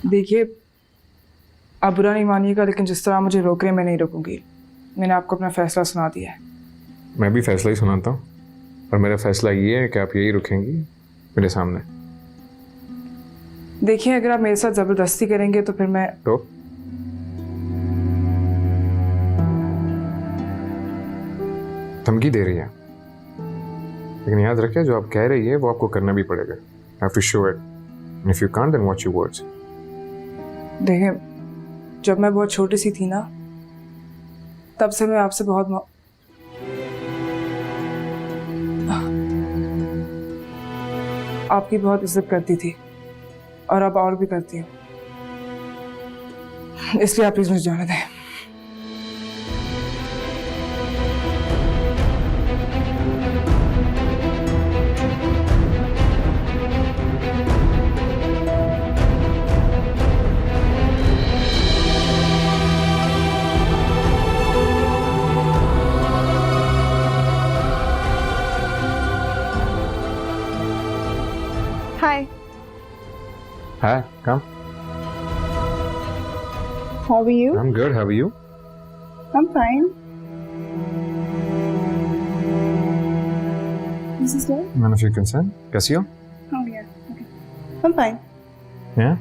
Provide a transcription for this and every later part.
देखिए, आप बुरा नहीं मानिएगा, लेकिन जिस तरह मुझे रोक रहे हैं मैं नहीं रोकूंगी। मैंने आपको अपना फैसला सुना दिया है। मैं भी फैसला ही सुनाता हूँ, और मेरा फैसला ये है कि आप यही रुकेंगी मेरे सामने। देखिए, अगर आप मेरे साथ ज़बरदस्ती करेंगे तो फिर मैं धमकी दे रही है, लेकिन याद रखिए जो आप कह रही है वो आपको करना भी पड़ेगा। You have to show it. And if you can't, then watch your words. देखिए, जब मैं बहुत छोटी सी थी ना, तब से मैं आपसे बहुत आपकी बहुत इज्जत करती थी, और अब और भी करती हूँ। इसलिए आप प्लीज मुझे जाने दें। Hi. Hi, come. How are you? I'm good. How are you? I'm fine. This is good? None of your concern. कैसी हो? Oh yeah. Okay. I'm fine. Yeah?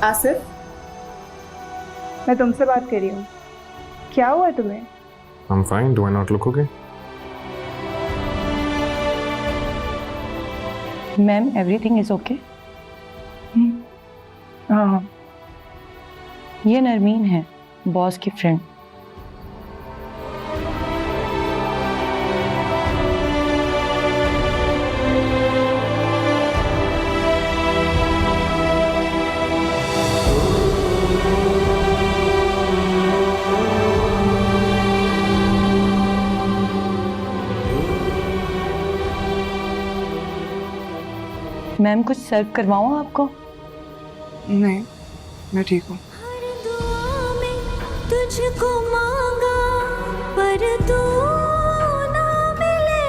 Asif, मैं तुमसे बात कर रही हूँ। क्या हुआ है तुम्हें? I'm fine. Do I not look okay? Ma'am, everything is okay. हाँ, ये नरमीन है, बॉस की फ्रेंड। मैम, कुछ सर्व करवाऊँ आपको? नहीं, मैं ठीक हूँ। तुझको मांगा पर तू ना मिले,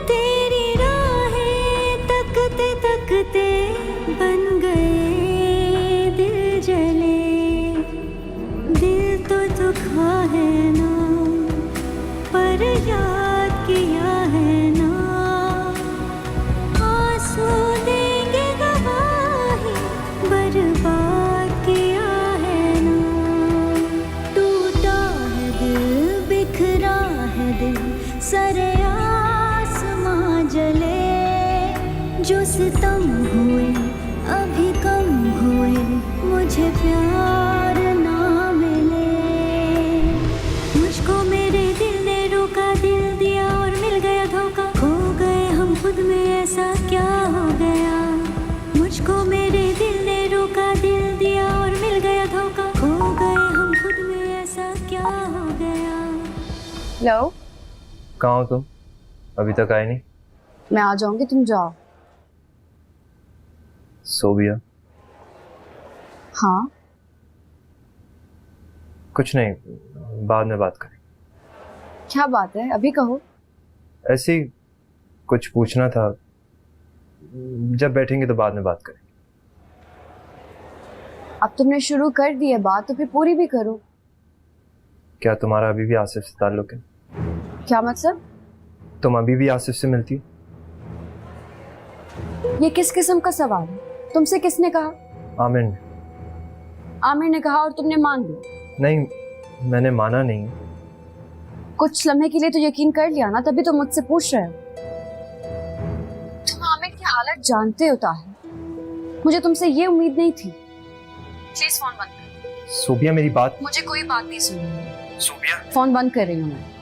तेरी राहें तकते तकते बन गए दिल जले। दिल तो दुखा है ना, पर याद किया है ना। आंसू देंगे गवाही, बर्बाद किया है ना। टूटा है दिल, बिखरा है दिल, सरे आसमां जले। जो सितम हुए अभी कम हुए, मुझे प्यार ना मिले। मुझको मेरे दिल ने रोका, दिल दिया और मिल गया धोखा। खो गए हम खुद में, ऐसा क्या हो गया। मुझको मेरे दिल ने रोका, दिल दिया और मिल गया धोखा। खो गए हम खुद में, ऐसा क्या हो गया। हेलो, कहाँ हो तुम? अभी तक आए नहीं। मैं आ जाऊंगी, तुम जाओ। सोबिया, हाँ, कुछ नहीं, बाद में बात करें। क्या बात है, अभी कहो। ऐसे ही कुछ पूछना था, जब बैठेंगे तो बाद में बात करें। अब तुमने शुरू कर दी है बात, तो फिर पूरी भी करो। क्या तुम्हारा अभी भी आसिफ से ताल्लुक है? क्या मतलब? तुम अभी भी आसिफ से मिलती हो? ये किस किस्म का सवाल है? तुमसे किसने कहा? आमिर ने। आमिर ने कहा और तुमने मान लिया? नहीं, मैंने माना नहीं। कुछ लम्हे के लिए तो यकीन कर लिया ना, तभी तो मुझसे पूछ रहे हो। तुम आमिर की हालत जानते हो ताहिर, मुझे तुमसे ये उम्मीद नहीं थी। प्लीज फोन बंद कर। सोबिया, मेरी बात। मुझे कोई बात नहीं सुननी। सोबिया, फोन बंद कर रही हूँ मैं।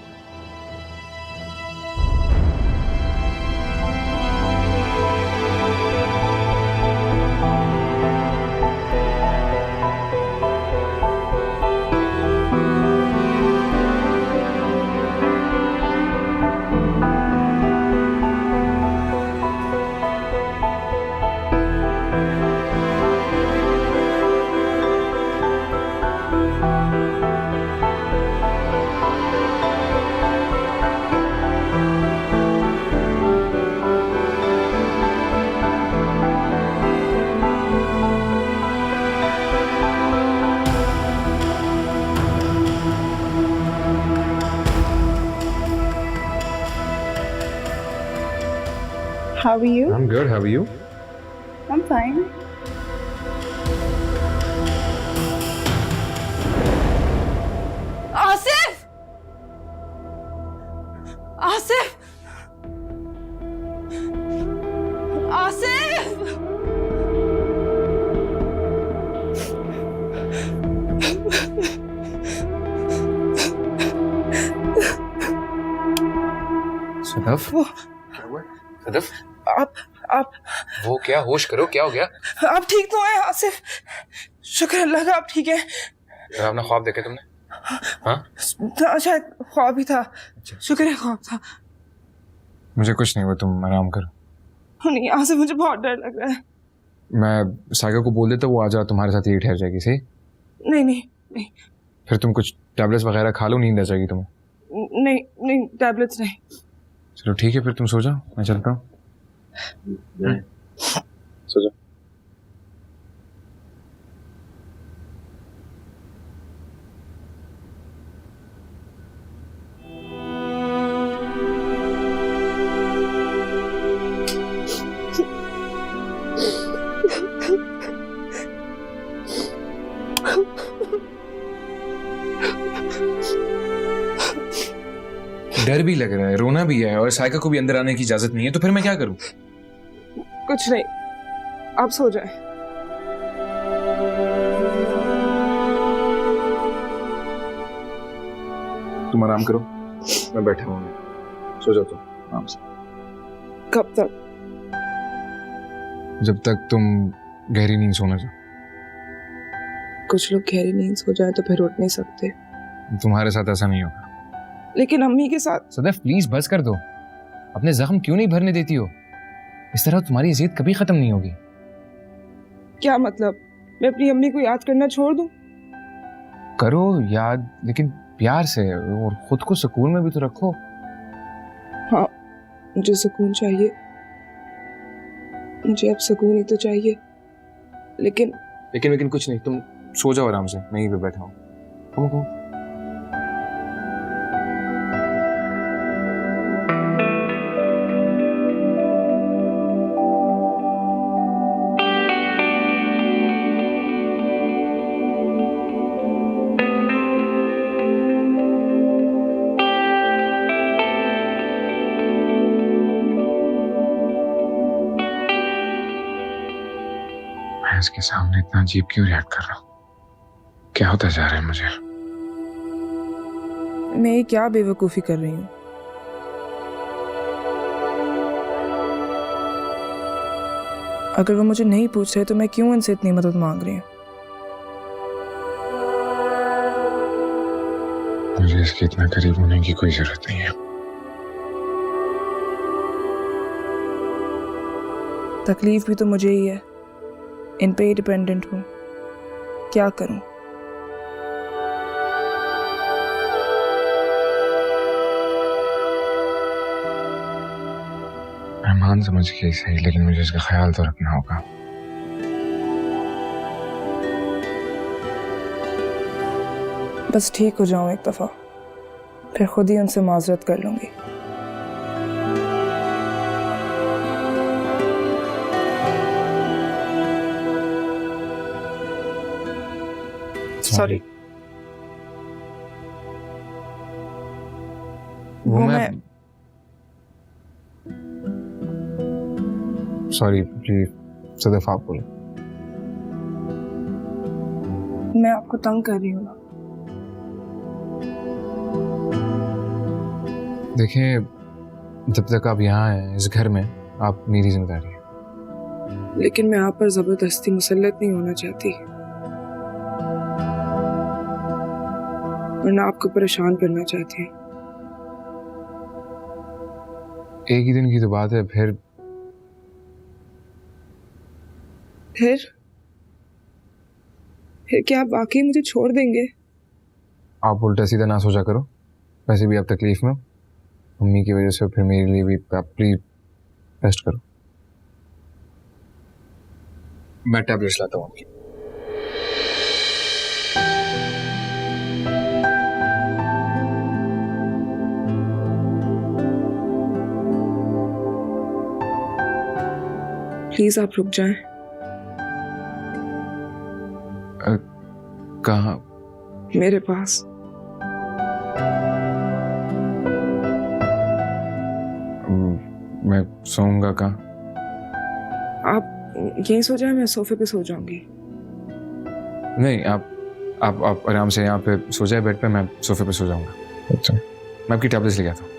How are you? I'm good. How are you? I'm fine. Asif! Asif! Asif! Sadaf, क्या हुआ? सदफ, आप वो क्या? होश करो, क्या हो गया? आप ठीक तो हैं आसिफ? शुक्र अल्लाह का आप ठीक हैं। डरावना ख्वाब देखे तुमने? हाँ? शायद ख्वाब ही था। शुक्र है ख्वाब था। मुझे कुछ नहीं हुआ, तुम आराम करो। नहीं आसिफ, मुझे बहुत डर लग रहा है। मैं साइका को बोल देता, वो आ जा, तुम्हारे साथ यही ठहर जाएगी। सही? नहीं नहीं नहीं फिर तुम कुछ टैबलेट्स वगैरह खा लो, नींद आ जाएगी तुम्हें। नहीं नहीं, टैबलेट्स नहीं। चलो ठीक है, फिर तुम सो जाओ, मैं चलता हूँ। सो जाओ। डर भी लग रहा है, रोना भी है, और साइका को भी अंदर आने की इजाजत नहीं है, तो फिर मैं क्या करूं? कुछ नहीं, आप सो जाए। तुम आराम करो, मैं बैठा हूँ, सो जाओ तुम आराम से। कब तक? जब तक तुम गहरी नींद सोना जाओ। कुछ लोग गहरी नींद सो जाए तो फिर उठ नहीं सकते, तुम्हारे साथ ऐसा नहीं होगा। लेकिन अम्मी के साथ। सदैव प्लीज बस कर दो, अपने जख्म क्यों नहीं भरने देती हो? इस तरह तुम्हारी इज्जत कभी खत्म नहीं होगी। क्या मतलब, मैं अपनी अम्मी को याद करना छोड़ दूं? करो याद, लेकिन प्यार से, और खुद को सुकून में भी तो रखो। हाँ, मुझे सुकून चाहिए, मुझे अब सुकून ही तो चाहिए। लेकिन कुछ नहीं, तुम सो जाओ आराम से, मैं यहीं पे बैठा हूँ। कहो। इसके सामने इतना अजीब क्यों रिएक्ट कर रहा हूँ? क्या होता जा रहा है मुझे? मैं ये क्या बेवकूफ़ी कर रही हूँ? अगर वो मुझे नहीं पूछ रहे तो मैं क्यों उनसे इतनी मदद मांग रही हूँ? मुझे इसके इतना करीब होने की कोई जरूरत नहीं है। तकलीफ भी तो मुझे ही है, इन पे ही डिपेंडेंट हूँ। क्या करूँ? रहमान समझ के सही, लेकिन मुझे इसका ख्याल तो रखना होगा। बस ठीक हो जाऊँ एक दफ़ा, फिर खुद ही उनसे माजरत कर लूँगी। सॉरी। वो मैं सॉरी, प्लीज सदैव आप बोलो। मैं आपको तंग कर रही हूँ ना? देखें, जब तक आप यहाँ हैं इस घर में, आप मेरी जिम्मेदारी है। लेकिन मैं आप पर जबरदस्ती मुसल्लत नहीं होना चाहती, वरना आपको परेशान करना चाहती हूँ। एक ही दिन की तो बात है, फिर क्या आप वाकई मुझे छोड़ देंगे? आप उल्टा सीधा ना सोचा करो, वैसे भी आप तकलीफ में हो मम्मी की वजह से, फिर मेरे लिए भी आप प्लीज रेस्ट करो। मैं टैबलेट्स लाता हूँ। प्लीज आप रुक जाएं। कहाँ? मेरे पास। मैं सोऊंगा कहाँ? आप यहीं सो जाएं, मैं सोफे पे सो जाऊंगी। नहीं, आप आराम से यहाँ पे सो जाए बेड पे, मैं सोफे पे सो जाऊंगा। अच्छा, मैं आपकी टैबलेट्स ले आता हूँ।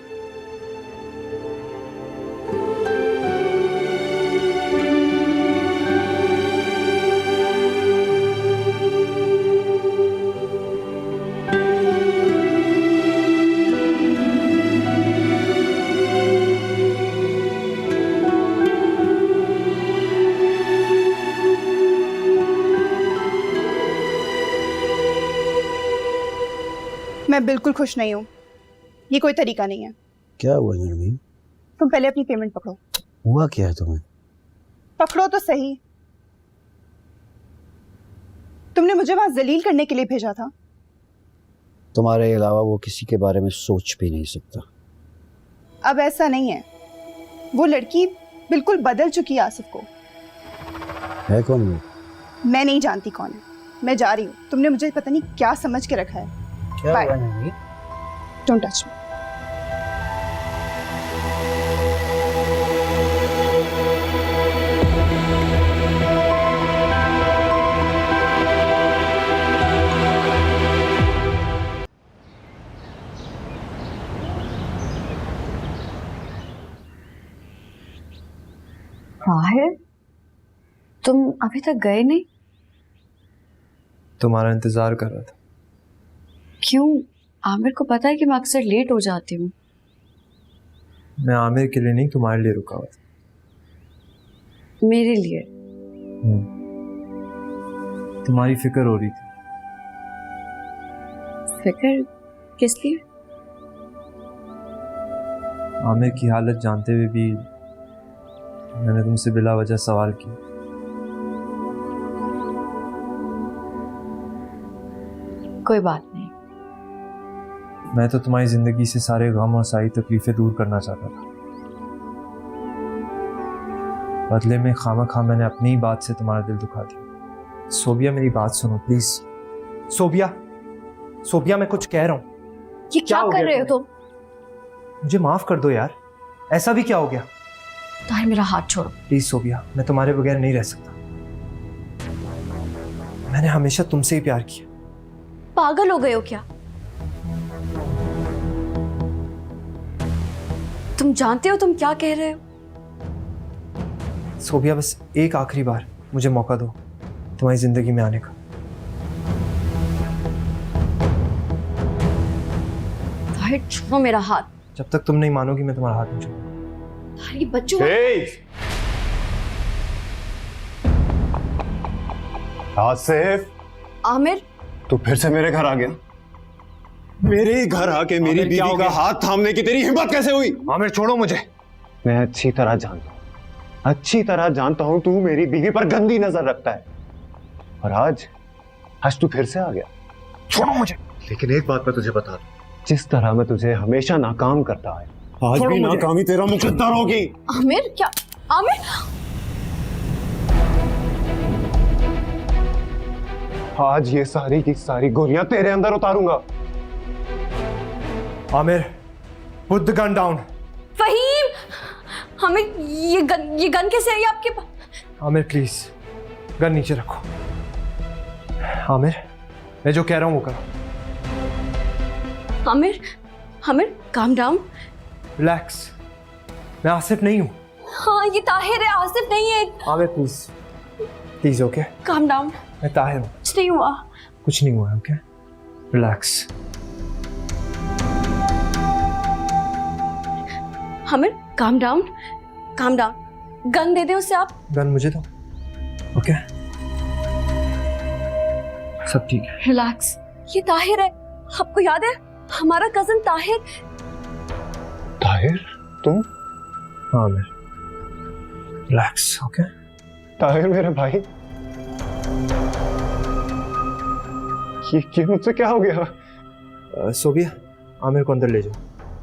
मैं बिल्कुल खुश नहीं हूँ। ये कोई तरीका नहीं है। क्या हुआ नरमीन? तुम पहले अपनी पेमेंट पकड़ो। हुआ क्या है तुम्हें? पकड़ो तो सही। तुमने मुझे वहां जलील करने के लिए भेजा था। तुम्हारे अलावा वो किसी के बारे में सोच भी नहीं सकता। अब ऐसा नहीं है। वो लड़की बिल्कुल बदल चुकी है आसिफ को। है कौन वो? मैं नहीं जानती कौन है। मैं जा रही हूँ। तुमने मुझे पता नहीं क्या समझ के रखा है। क्या Bye. हुआ Narmeen? Don't touch me. Tahir, तुम अभी तक गए नहीं? तुम्हारा इंतजार कर रहा था। क्यों? आमिर को पता है कि मैं अक्सर लेट हो जाती हूँ। मैं आमिर के लिए नहीं, तुम्हारे लिए रुका हुआ था। मेरे लिए? तुम्हारी फिक्र हो रही थी। फिक्र किस लिए? आमिर की हालत जानते हुए भी मैंने तुमसे बिला वजह सवाल किया। कोई बात नहीं। मैं तो तुम्हारी जिंदगी से सारे गम और सारी तकलीफें दूर करना चाहता था। बदले में खामा मैंने अपनी ही बात से तुम्हारा दिल दुखा दिया। सोबिया, मेरी बात सुनो प्लीज। सोबिया, मैं कुछ कह रहा हूँ। ये क्या कर रहे हो तुम? मुझे माफ कर दो यार। ऐसा भी क्या हो गया? ताहिर, मेरा हाथ छोड़ो। प्लीज सोबिया, मैं तुम्हारे बगैर नहीं रह सकता। मैंने हमेशा तुमसे ही प्यार किया। पागल हो गए हो क्या? तुम जानते हो तुम क्या कह रहे हो? सोबिया, बस एक आखिरी बार मुझे मौका दो तुम्हारी जिंदगी में आने का। ताहिर, छोड़ो मेरा हाथ। जब तक तुम नहीं मानोगी मैं तुम्हारा हाथ नहीं छोड़ूंगा। ताहिर, ये बच्चों आसिफ, आमिर, तू फिर से मेरे घर आ गया। मेरे ही घर आके मेरी बीवी का हाथ थामने की तेरी हिम्मत कैसे हुई? आमिर, छोड़ो मुझे। मैं अच्छी तरह जानता हूं तू मेरी बीवी पर गंदी नजर रखता है, और आज तू फिर से आ गया। छोड़ो मुझे। लेकिन एक बात मैं तुझे बता दूं, जिस तरह मैं तुझे हमेशा नाकाम करता है, आज भी नाकामी तेरा मुकद्दर होगी। आमिर, क्या? आमिर, आज ये सारी की सारी गोलियां तेरे अंदर उतारूंगा। Aamir, put the gun down. Faheem, हमें ये गन कैसे आई आपके पास? आमिर प्लीज, गन नीचे रखो। आमिर, मैं जो कह रहा हूं वो करो। Aamir, calm down. रिलैक्स, मैं आसिफ नहीं हूं। हाँ, ये ताहिर है, आसिफ नहीं है। Aamir please, okay? Calm down. मैं ताहिर हूं। कुछ नहीं हुआ। कुछ नहीं हुआ, okay? Relax. Aamir, calm down. Gun दे दे उसे आप। गन मुझे दो, ओके? सब ठीक है। रिलैक्स। ये ताहिर है, आपको याद है? हमारा कजन ताहिर। ताहिर, तुम? हाँ आमिर, रिलैक्स, ओके? ताहिर मेरा भाई, ये मुझसे क्या हो गया? सोबिया, आमिर को अंदर ले जाओ।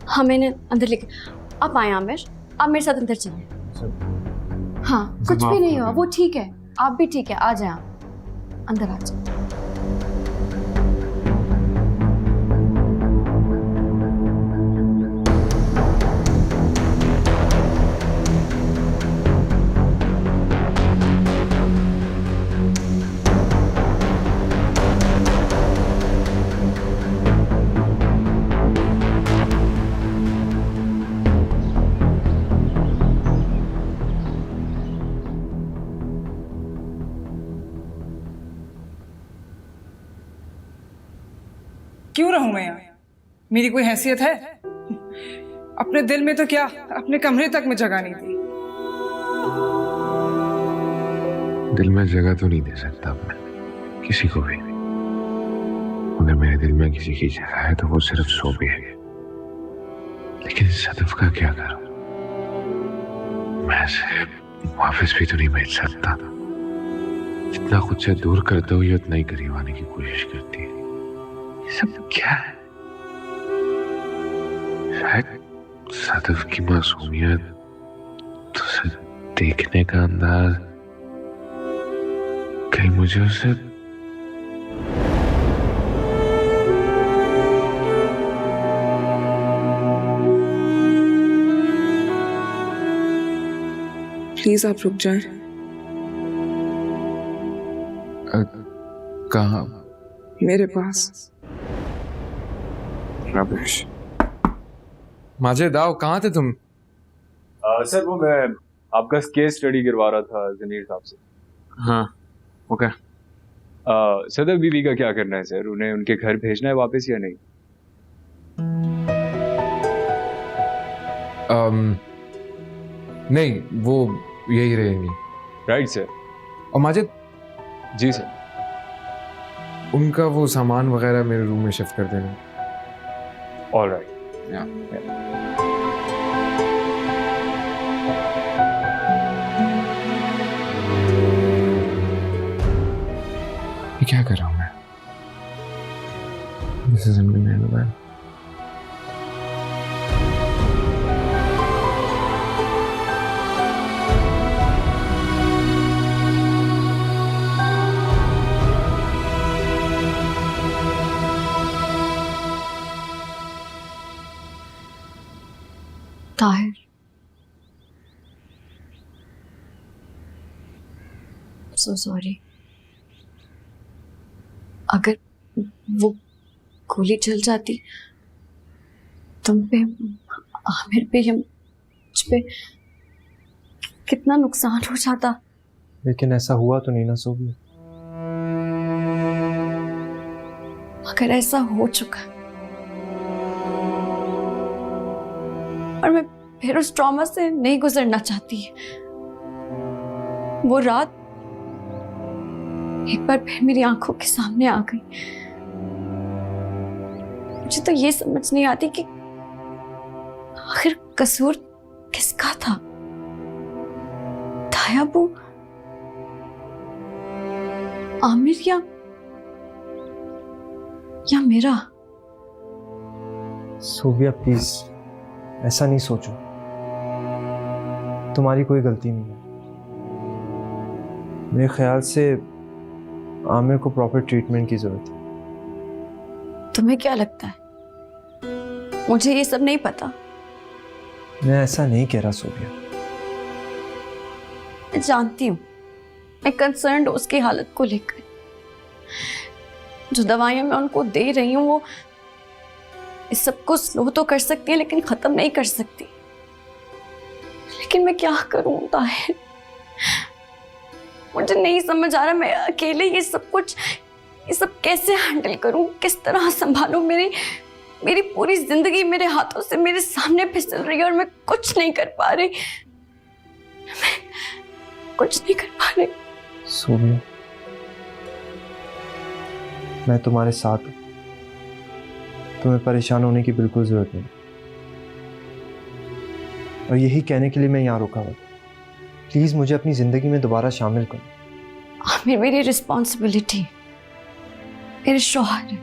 हाँ, मैंने अंदर लेके। आप आए आमिर, आप मेरे साथ अंदर चलिए। हाँ, कुछ भी नहीं हुआ, वो ठीक है, आप भी ठीक है, आ जाए आप अंदर आ जाए। क्यों रहूं मैं यहाँ? मेरी कोई हैसियत है? अपने दिल में तो क्या, अपने कमरे तक में जगह नहीं दी। दिल में जगह तो नहीं दे सकता मैं किसी को भी। अगर मेरे दिल में किसी की जगह है तो वो सिर्फ सोबी है। लेकिन सदफ का क्या करूं? मैं इसे वापस भी तो नहीं भेज सकता। जितना खुद से दूर करता हूँ ये उतना ही करीब आने की कोशिश करती है। ये सब क्या है? शायद सदफ की मासूमियत, तो उसे देखने का अंदाज, कहीं मुझे उसे प्लीज आप रुक जाएं। कहाँ? मेरे पास। रबिश। माजिद आओ, कहाँ थे तुम? सर वो मैं आपका केस स्टडी करवा रहा था जनीर साहब से। हाँ ओके। सदफ बीवी का क्या करना है सर? उन्हें उनके घर भेजना है वापस या नहीं? नहीं, वो यही रहेंगी। Right sir. और माजिद, जी सर। उनका वो सामान वगैरह मेरे रूम में शिफ्ट कर देना। All right. ये क्या कर रहा हूँ मैं? This isn't going to end well. Tahir, so sorry। अगर वो गोली चल जाती तुम पे, आमिर पे या मुझ पे, कितना नुकसान हो जाता। लेकिन ऐसा हुआ तो नहीं ना सोबी। अगर ऐसा हो चुका और मैं फिर उस ट्रॉमा से नहीं गुजरना चाहती। वो रात एक बार फिर मेरी आंखों के सामने आ गई। मुझे तो ये समझ नहीं आती कि आखिर कसूर किसका था, तायाबू, आमिर या मेरा। सोबिया प्लीज ऐसा नहीं सोचो, तुम्हारी कोई गलती नहीं है। मेरे ख्याल से आमिर को प्रॉपर ट्रीटमेंट की जरूरत है। तुम्हें क्या लगता है मुझे ये सब नहीं पता? मैं ऐसा नहीं कह रहा सोबिया। मैं जानती हूँ, मैं कंसर्न्ड हूँ उसकी हालत को लेकर। जो दवाइयाँ मैं उनको दे रही हूँ वो इस सबको स्लो तो कर सकती है लेकिन खत्म नहीं कर सकती। लेकिन मैं क्या करूँ ताहिर, मुझे नहीं समझ आ रहा। मैं अकेले ये सब कैसे हैंडल करूँ, किस तरह संभालूं? मेरी पूरी जिंदगी मेरे हाथों से मेरे सामने फिसल रही है और मैं कुछ नहीं कर पा रही। मैं कुछ नहीं कर पा रही। सोबिया, मैं तुम्हारे साथ हूं, तुम्हें परेशान होने की बिल्कुल जरूरत नहीं। और यही कहने के लिए मैं यहाँ रुका हूँ। प्लीज मुझे अपनी जिंदगी में दोबारा शामिल करो। आमिर मेरी रिस्पॉन्सिबिलिटी, मेरे शौहर है।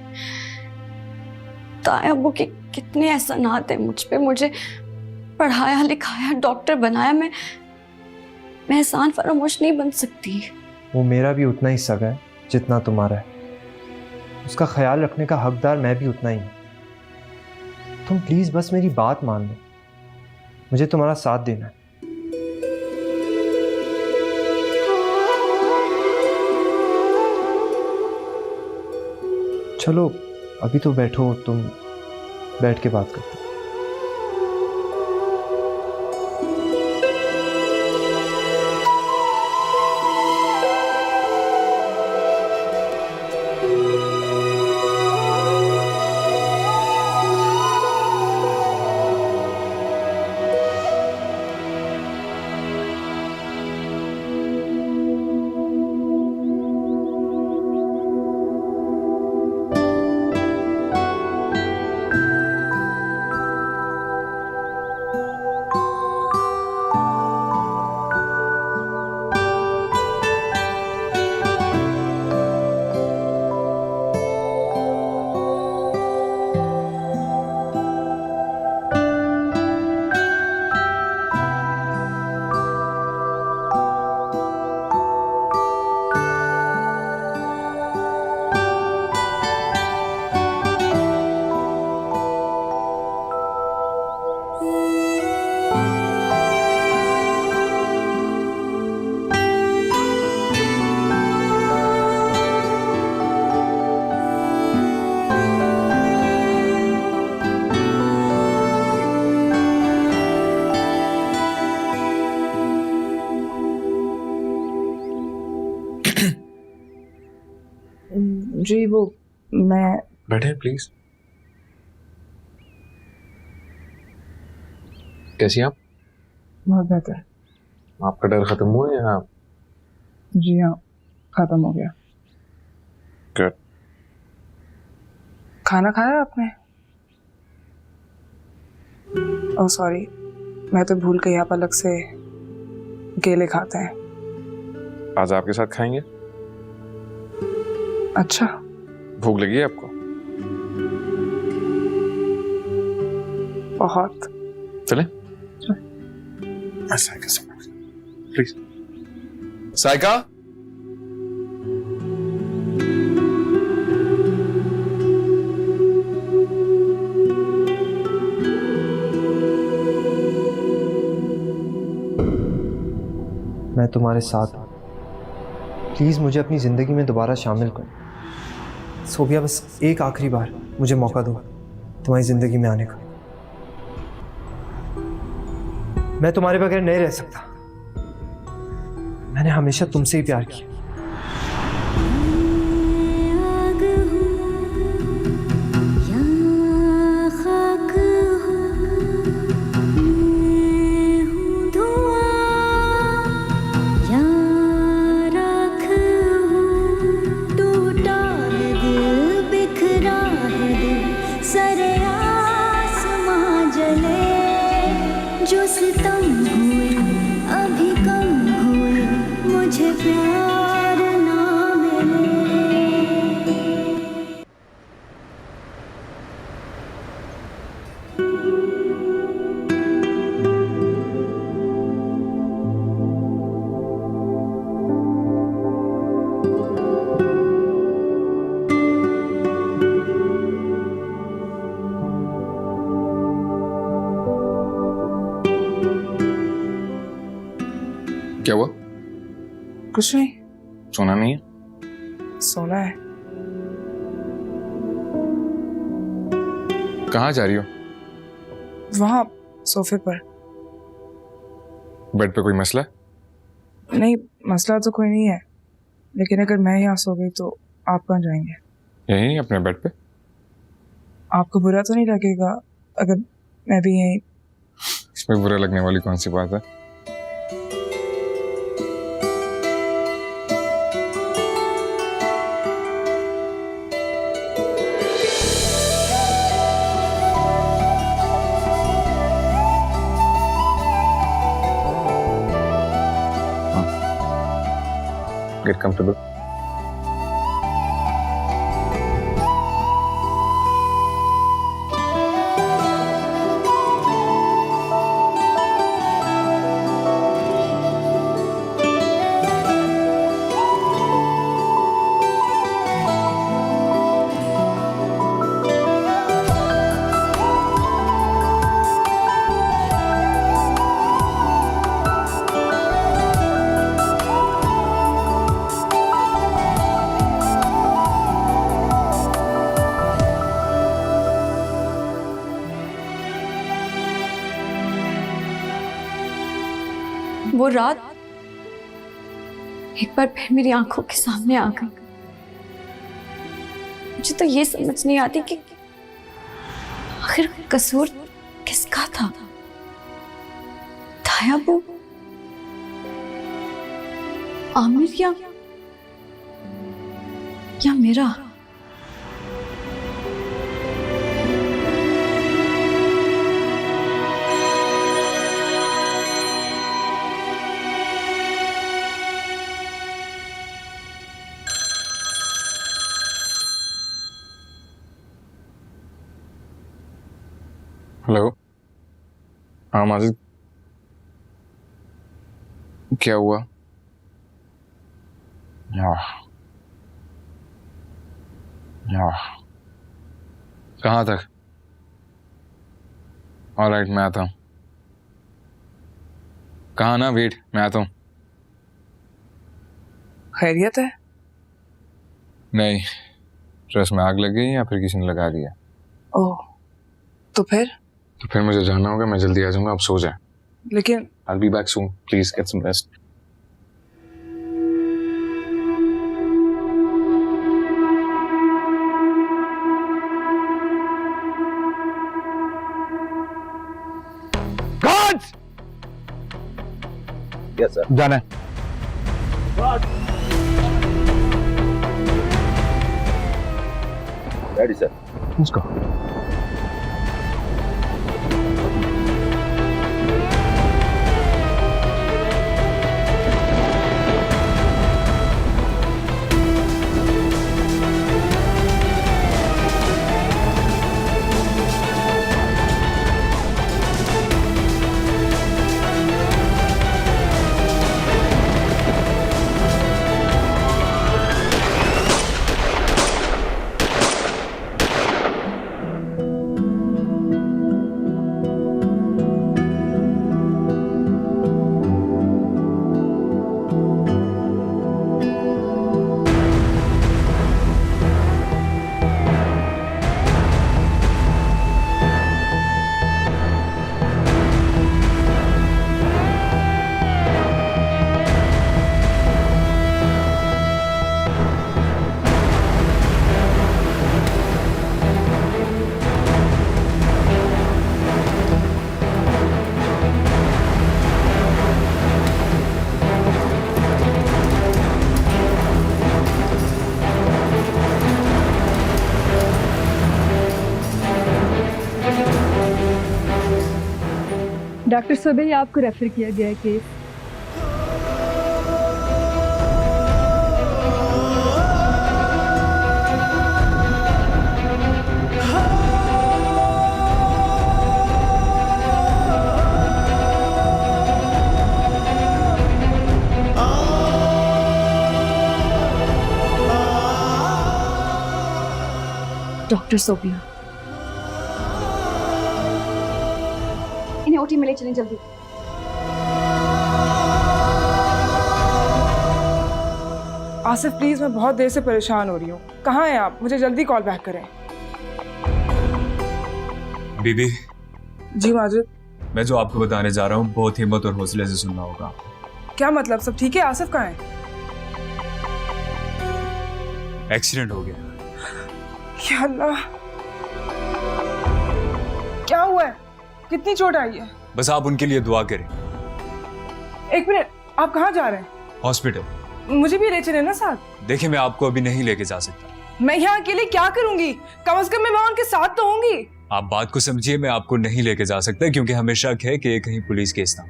तायाबू के कितने एहसानात हैं मुझ पे। मुझे पढ़ाया लिखाया, डॉक्टर बनाया। मैं मैं एहसान फरामोश नहीं बन सकती। वो मेरा भी उतना ही सगा है जितना तुम्हारा है। उसका ख्याल रखने का हकदार मैं भी उतना ही हूँ। तुम प्लीज बस मेरी बात मान लो, मुझे तुम्हारा साथ देना है। चलो अभी तो बैठो, तुम बैठ के बात करते। जी वो मैं बैठे प्लीज। कैसी हैं आप? बहुत बेहतर। आपका डर खत्म हुआ या? जी हाँ, खत्म हो गया। गुड। खाना खाया आपने? ओह सॉरी, मैं तो भूल गई आप अलग से केले खाते हैं। आज आपके साथ खाएंगे। अच्छा, भूख लगी है आपको? बहुत। चले? प्लीज। साइका, मैं तुम्हारे साथ हूँ, प्लीज मुझे अपनी जिंदगी में दोबारा शामिल करो। सोबिया बस एक आखिरी बार मुझे मौका दो तुम्हारी जिंदगी में आने का। मैं तुम्हारे बगैर नहीं रह सकता। मैंने हमेशा तुमसे ही प्यार किया। आग हूँ या खाक हूँ, मैं हूँ धुआं या राख हूँ। टूटा है दिल, बिखरा है दिल, सरे आसमां जले। जो सितम हुए अभी कम हुए, मुझे प्यार ना मिले। क्या हुआ? कुछ नहीं, सोना नहीं है? सोना है। कहाँ जा रही हो? वहाँ सोफे पर। बेड पे कोई मसला है? नहीं, मसला तो कोई नहीं है, लेकिन अगर मैं यहाँ सो गई तो आप कहाँ जाएंगे? यहीं अपने बेड पे। आपको बुरा तो नहीं लगेगा अगर मैं भी यहीं? इसमें बुरा लगने वाली कौन सी बात है? Get comfortable. रात एक बार फिर मेरी आंखों के सामने आ गई। मुझे तो ये समझ नहीं आती कि आखिर कसूर किसका था, तायाबू, आमिर या मेरा। हेलो। हाँ माजिद, क्या हुआ? कहाँ तक? ऑलराइट, मैं आता हूँ। कहाँ ना, वेट, मैं आता हूँ। खैरियत है? नहीं, ड्रेस में आग लग गई या फिर किसी ने लगा दिया। ओह, तो फिर मुझे जाना होगा। मैं जल्दी आ जाऊंगा, आप सो जाए। लेकिन I'll be back soon. Please get some rest. Guards! Yes, sir. जाना है। Ready, sir. Let's go. Doctor सुबह ही आपको रेफर किया गया है केस। डॉक्टर सोबिया, इन्हें ओटी में ले चलें जल्दी। आसिफ प्लीज, मैं बहुत देर से परेशान हो रही हूँ। कहाँ हैं आप? मुझे जल्दी कॉल बैक करें। बीबी, जी माजिद। मैं जो आपको बताने जा रहा हूँ बहुत हिम्मत और हौसले से सुनना होगा। क्या मतलब? सब ठीक है? आसिफ कहाँ है? एक्सीडेंट हो गया। या अल्लाह, क्या हुआ है? कितनी चोट आई है? बस आप उनके लिए दुआ करें। एक मिनट, आप कहाँ जा रहे हैं? हॉस्पिटल। मुझे भी ले चले ना साथ। देखिए, मैं आपको अभी नहीं लेके जा सकता। मैं यहाँ अकेले क्या करूंगी? कम से कम मैं वहां उनके साथ तो होंगी। आप बात को समझिए, मैं आपको नहीं लेके जा सकता क्योंकि हमें शक है कि ये कहीं पुलिस केस था।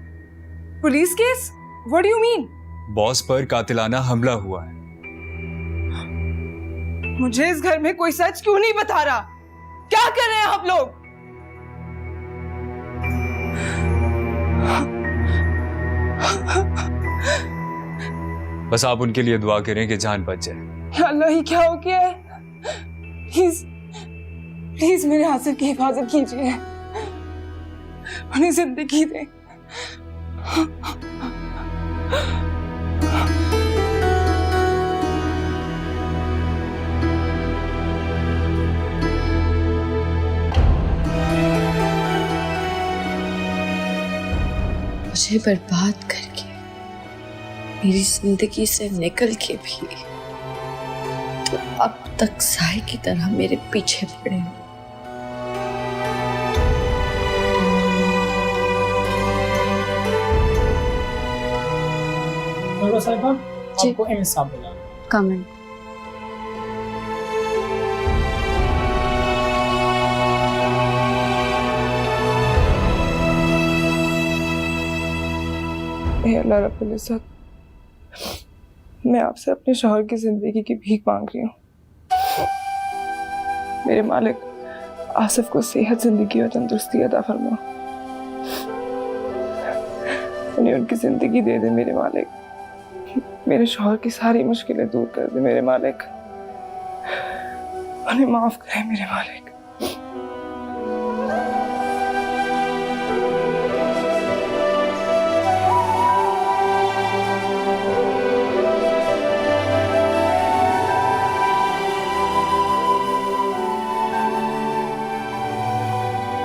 Police case? What do you mean? Boss पर कातिलाना हमला हुआ है। मुझे इस घर में कोई सच क्यों नहीं बता रहा? क्या कर रहे हैं आप लोग? बस आप उनके लिए दुआ करें कि जान बच जाए। अल्लाह, ही क्या हो गया है? प्लीज प्लीज मेरे आसिफ की हिफाजत कीजिए, उन्हें जिंदगी दें। मुझे बर्बाद करके मेरी जिंदगी से निकल के भी तो अब तक साय की तरह मेरे पीछे पड़े हो। आपको एमएस साहब बोला। कमेंट। अल्लाह रब्बुल इज़्ज़त, मैं आपसे अपने शौहर की जिंदगी की भीख मांग रही हूँ। मेरे मालिक आसिफ को सेहत, जिंदगी और तंदुरुस्ती अता फरमा। उन्हें उनकी जिंदगी दे दे मेरे मालिक। मेरे शौहर की सारी मुश्किलें दूर कर दे मेरे मालिक। उन्हें माफ करे मेरे मालिक।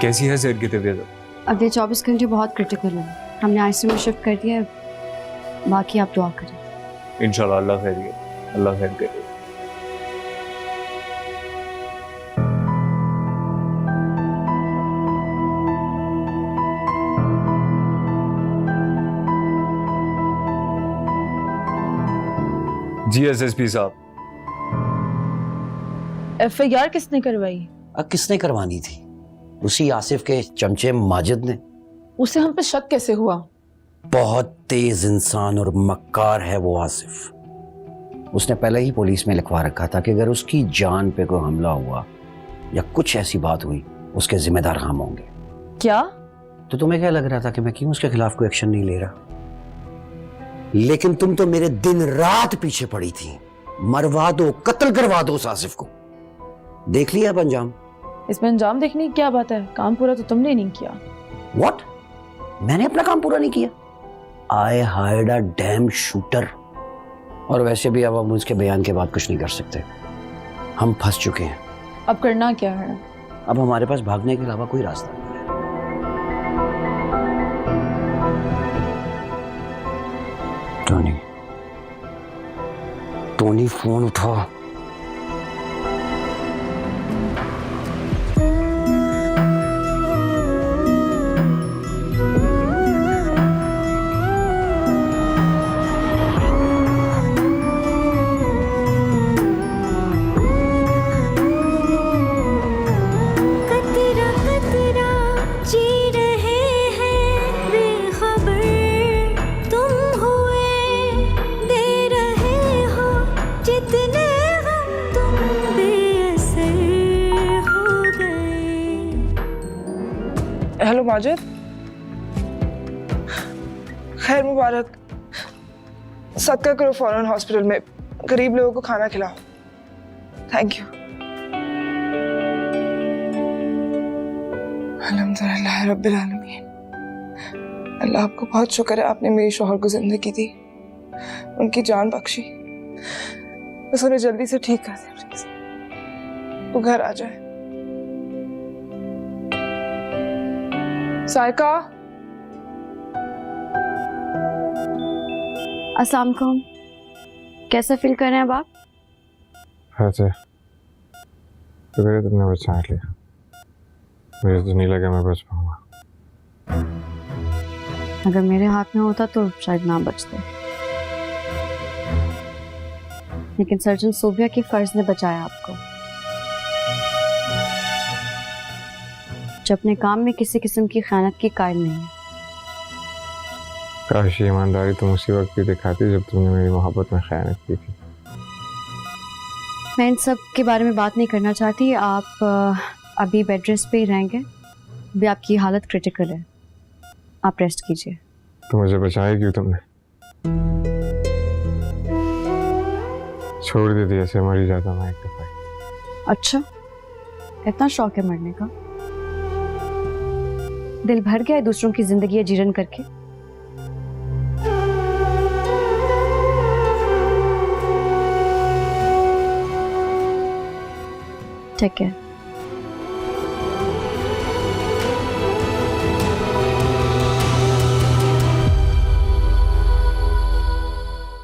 कैसी है ज़ैद की तबीयत? अगले 24 घंटे बहुत क्रिटिकल है। हमने आईसीयू में शिफ्ट कर दिया है, बाकी आप दुआ करें। इंशाल्लाह अल्लाह खैर करे, अल्लाह खैर करे। जी एसएसपी साहब। एफआईआर किसने करवाई? किसने करवानी थी? उसी आसिफ के चमचे माजिद ने। उसे हम पे शक कैसे हुआ? बहुत तेज इंसान और मक्कार है वो आसिफ। उसने पहले ही पुलिस में लिखवा रखा था कि अगर उसकी जान पे कोई हमला हुआ या कुछ ऐसी बात हुई, उसके जिम्मेदार हम होंगे। क्या? तो तुम्हें क्या लग रहा था कि मैं क्यों उसके खिलाफ कोई एक्शन नहीं ले रहा? लेकिन तुम तो मेरे दिन रात पीछे पड़ी थी। मरवा दो, कत्ल करवा दो उस आसिफ को। देख लिया अब अंजाम? इसमें अंजाम देखने की क्या बात है? काम पूरा तो तुमने नहीं किया। What? मैंने अपना काम पूरा नहीं किया? I hired a damn shooter। और वैसे भी अब हम उसके बयान के बाद कुछ नहीं कर सकते। हम फंस चुके हैं। अब करना क्या है? अब हमारे पास भागने के अलावा कोई रास्ता नहीं है। टोनी, टोनी फोन उठा। हेलो माजिद, खैर मुबारक। सदका करो फौरन हॉस्पिटल में, गरीब लोगों को खाना खिलाओ। Thank you. अल्हम्दुलिल्लाह रब्बिल आलमीन। अल्लाह आपको बहुत शुक्र है, आपने मेरे शौहर को जिंदगी दी, उनकी जान बख्शी। बस उन्हें जल्दी से ठीक कर दे प्लीज, वो घर आ जाए। साइका। अस्सलाम वालेकुम। कैसा फील कर रहे हैं अब आप? अच्छा, शुक्र है तुमने बचा लिया। मुझे तो नहीं लगा मैं बच पाऊंगा। अगर मेरे हाथ में होता तो शायद ना बचते, लेकिन सर्जन सोबिया के फर्ज ने बचाया आपको। जो अपने काम में किसी किस्म की खयानत की कायल नहीं है। काश ये ईमानदारी तुम उसी वक्त भी दिखाती जब तुमने मेरी मोहब्बत में खयानत की थी। मैं इन सब के बारे में बात नहीं करना चाहती। आप अभी बेड रेस्ट पे ही रहेंगे, अभी आपकी हालत क्रिटिकल है, आप रेस्ट कीजिए। तो मुझे बचाया क्यों तुमने? छोड़ देती ऐसे मर ही जाता मैं एक दफा। अच्छा, इतना शौक है मरने का? दिल भर गया है दूसरों की जिंदगी जीरन करके? ठीक है।